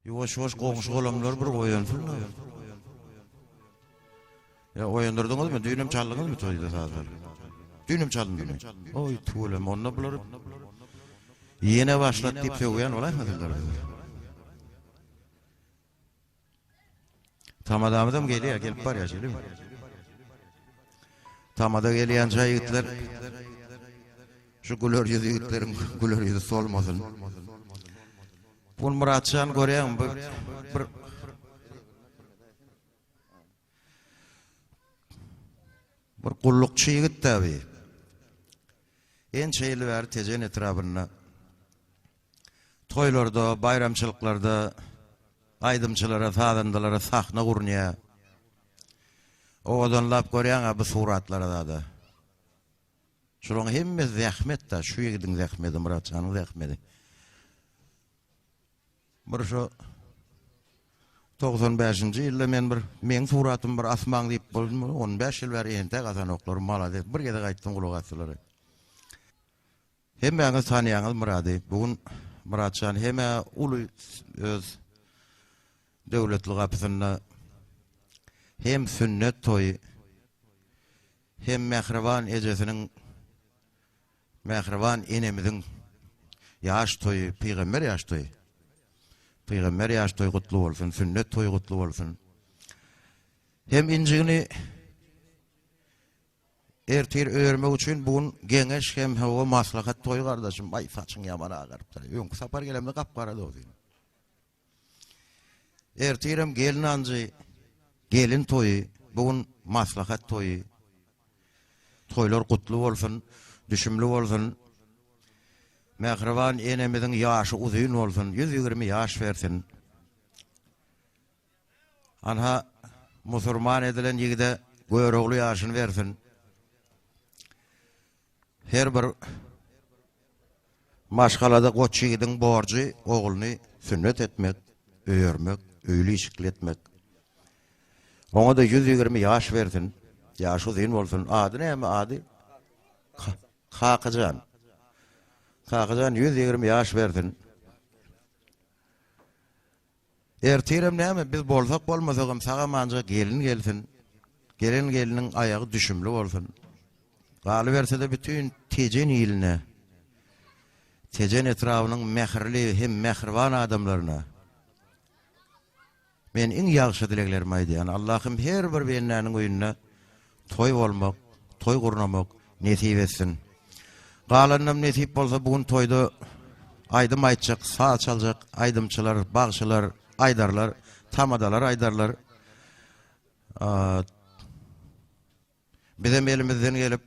Yoş qoğmuş golamlar bir oýansyna. Ya oýandyrdyňyz mı? Düýnüm çaldyňyz mı toýda hazır? Düýnüm çaldyňyz mı? Oy tuğulem onna bular. Yine başlat diýip söýýän bolarmy dildir? Tamadamydam gelýär, gelip bar ýaşyly. Tamada gelýän ýigitler şu güler ýüzlü ýigitlerim güler ýüzü solmasyn. Bun Muratçan görýän bir gullukçy ýigit tabi. En çeýli bäri tejen etrabyna toýlarda, bayramçylyklarda aýdymçylara, fadandalara sahna gurnýa. Odan lap görýän bu suratlara da. Şoň hemme zähmet da, şu ýigitiň zähmeti Muratçanyň zähmeti. Bir şu 95-nji ýylda men suratym bir asman diýip boldum. 15 ýyl bäri ente gazan oklar maladet. Bir gede gaýtdym gulagatçylary. Hemmeňiz tanýaňyz Murady. Bugun Muratçan hemme uly öz döwletli gapysyna hem sünnet toýy hem Mehriban ejesiniň Mehriban enemiziň ýaş toýy, peýgamber ýaş toýy. Peýgamber ýaş toýy gutly bolsun, sünnet toýy gutly bolsun. Hem injigini ertir öýermek üçin bugun geňeş hem hawa maslahat toýy gardaşym, ay saçyň ýaman agarypdy. Öňkü sapar gelemde gapgara dowdy. Ertirem gelin anjy, gelin toýy, bugun maslahat toýy. Toýlar gutly bolsun, düşümli bolsun. Mehriban enemiziň ýaşy uzun bolsun, 120 ýaş bersin. Anha musulman edilen ýigide göýregli ýaşyny bersin. Her bir maşgalada goç ýigidiň borjy ogluny sünnet etmek, öýermek, öýli işikli etmek. Oňa da 120 ýaş bersin, ýaşy uzun bolsun. Ady näme ady? Hakyjan. Hakyjan 120 ýaş bersin. Ertirem näme biz bolsak bolmasagym saga manja gelin gelsin. Geliniň aýagy düşümli bolsun. Galy berse de bütün tejen ýylyna, tejen etrabynyň mehirli hem mehriban adamlaryna men iň ýagşy dileklerimi aýdýan. Allahym her bir bennäniň öýüne toy bolmak, toy gurnamak nesip etsin. Galanam nesip bolsa bugun toyda aýdym aýtjak, sağ çaljak, aýdymçylar, bagşylar, aýdarlar, tamadalar, aýdarlar. Bizim elimizden gelip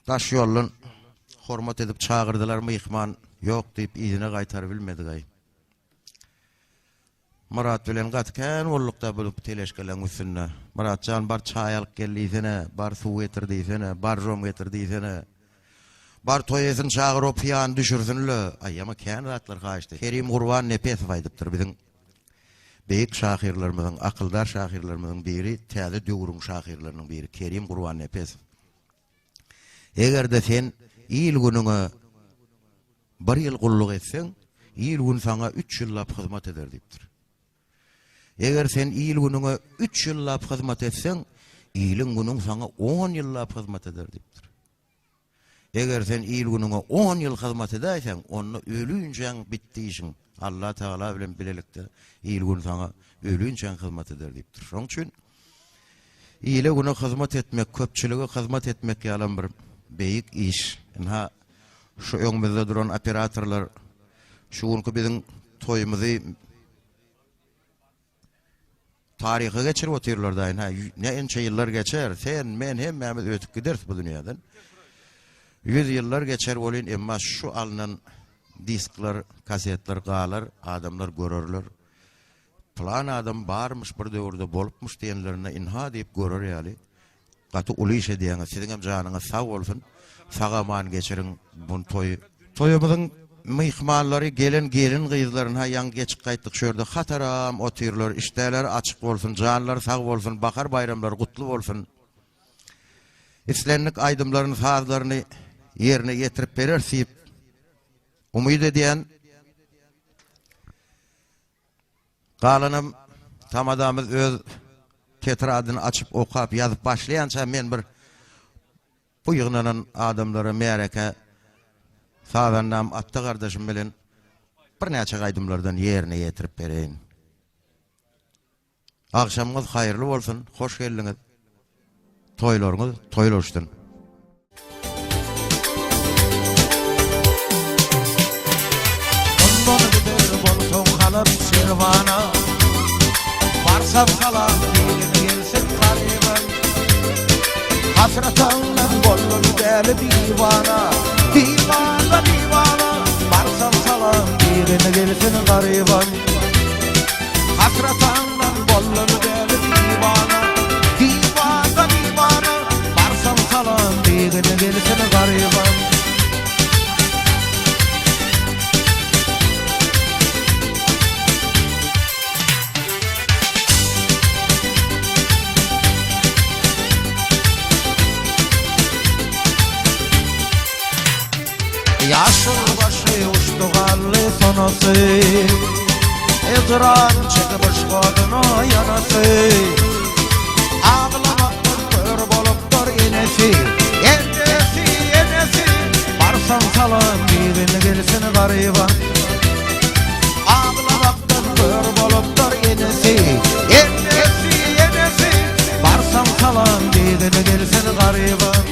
taş ýollan hormat edip çağırdılar mı ihman yok deyip izine gaýtary bilmedi gay. Murat bilen gatkan ollukda bulup teleşkelen üstüne. Muratcan bar çay alıp geldiysene, bar su getirdiysene, bar rom getirdiysene. Bar toyesin çağır o piyan düşürsünlü. Ay ama kän zatlar gaýşdy. Kerim Gurban Nepesov aýdypdyr biziň beýik şahirlerimizin, akyldar şahirlerimizin biri, täze döwrüň şahirleriniň biri Kerim Gurban Nepesov. Egerde sen ýyl günüňe 1 ýyl gulluk etseň, ýyl gün saňa 3 ýyllap hyzmat eder diýipdir. Eger sen ýyl günüňe 3 ýyllap hyzmat etseň, ýylyň günüň saňa 10 ýyllap hyzmat eder diýipdir. Eger sen ýyl günüňe 10 ýyl hyzmat edäýseň, onu ölünçe bitdi işiň. Allah Taala bilen bilelikde ýyl gün saňa ölünçe hyzmat eder diýipdir. Şoň üçin ýyle güne hyzmat etmek, köpçülige hyzmat etmek ýalan bir beýik iş. Ha şu öňümizde duran operatorlar şu günkü biziň toýumyzy tarihe geçirip oturýarlar da. Ha ne ençe ýyllar geçer, sen men hemmemiz ötüp gideriz bu dünýäden. 100 ýyllar geçer bolýan, emma şu alınan diskler, kasetler galar, adamlar görürler. Plan adam barmış bir döwürde bolupmuş diýenlerine inha diýip görür ýaly. Gaty uly iş edýän, siziň hem janyňyz sag bolsun. Sagaman geçiriň bu toýumyzyň mihmanlary gelin gyzlaryna ýaň geçip gaýtdyk şu ýerde hataram oturýarlar, işler açyk bolsun, janlar sag bolsun, bahar bayramlar gutly bolsun. İslenlik aýdymlaryny, farzlaryny ýerine ýetirip berer diýip umyt edýän Galanım tam adamız öz tetradyny açyp okap ýazyp başlaýança men bir bu ýygnanan adamlara mereke sağdanam atty gardaşym bilen bir näçe gaýdymlardan ýerine ýetirip bereýin. Akşamınız hayırlı olsun, hoş geldiniz. Toylarınız toylaşsın. Ondan gider bolsun kalıp şervana, varsam kalan gelsin gariban. Hasretanla bollun deli divana, divana divana, varsam kalan gelsin gariban. Hasretanla bollun deli divana, divana divana, varsam kalan gelsin gariban. Yaşıl başı uçtu galli sonası, Ezran çekmiş kodunu yanası. Ağlamaktan kör bolupdur enesi, enesi, enesi. Barsan salam birini gelsin gariban. Ağlamaktan kör bolupdur enesi, enesi, enesi. Barsan salam birini gelsin gariban.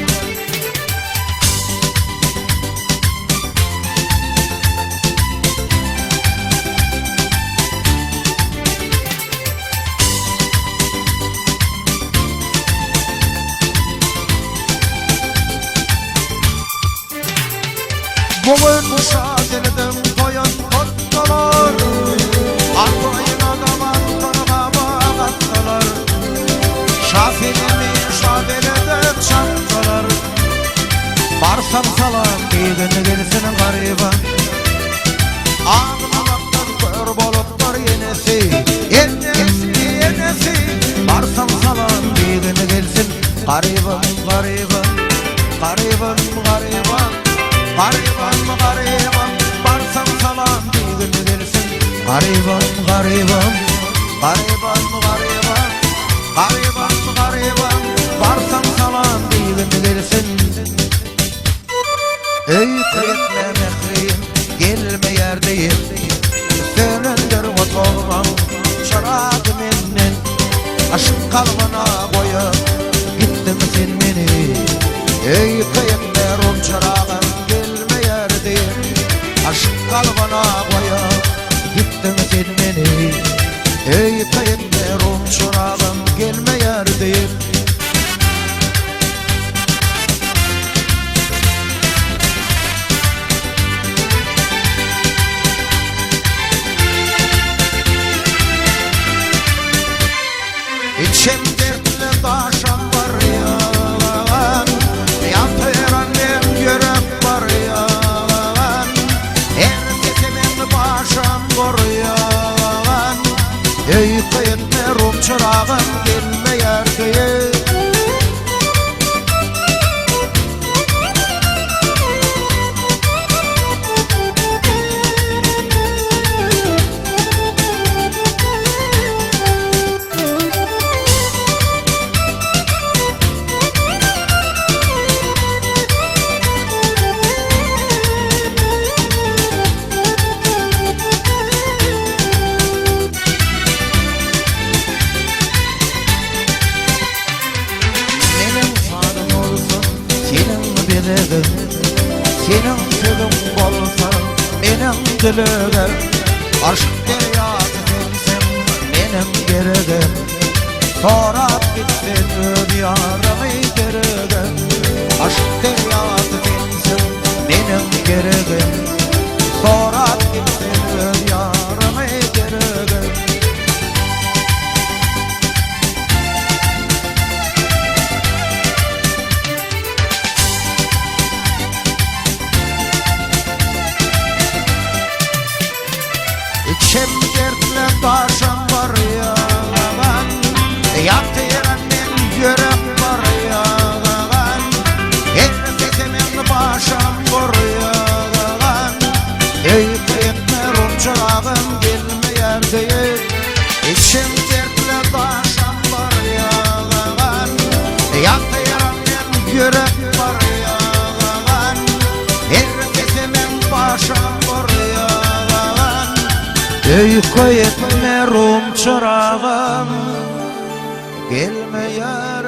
Bugün müşahiredim koyan kotkalar, Arkoyun adaman kanama katkalar. Şafirimi şafiredip çantalar, Barsam salam giyini gelsin gariban. Ağlamaktan kör bolupdur yenesi, enesi, enesi. Barsam salam giyini gelsin gariban, gariban, gariban, gariban. Gariban, gariban, barsam salam birini gelsin. Gariban, gariban, gariban, gariban, gariban, gariban, barsam salam birini gelsin. Ey kıyıtlı mehrim, gelme yerdeyim. Sönündür motorum, çırağım ennen. Aşk kalbına koyup, gittin sen beni. Ey kıyıtlı rum çırağım, aşk kalbana koyup gittin sen beni. Ey kayınlı rum çorağım gelme yerdeyim. İçim dertli taşan var ya, yatır annem yürek var ya. Başım koruyan, ey kıyıtlı rum çırağım gelme yerdeyim. Senin sözün bolsan benim dileğim. Aşk deryası sensin benim gereğim. Sorap gitsin diyarımı gereğim. Aşk deryası sensin benim gereğim. Sorap gitsin diyarımı gereğim. İçim dertle taşım var ya, yatır annem yürek var ya. Her sesimin başım var ya. Ey kıyıtlı rum çırağım gelme yerdeyim. yürek var yağan, herkesemen başa koruyan. Ey koyetme rum çırağım, gelme ya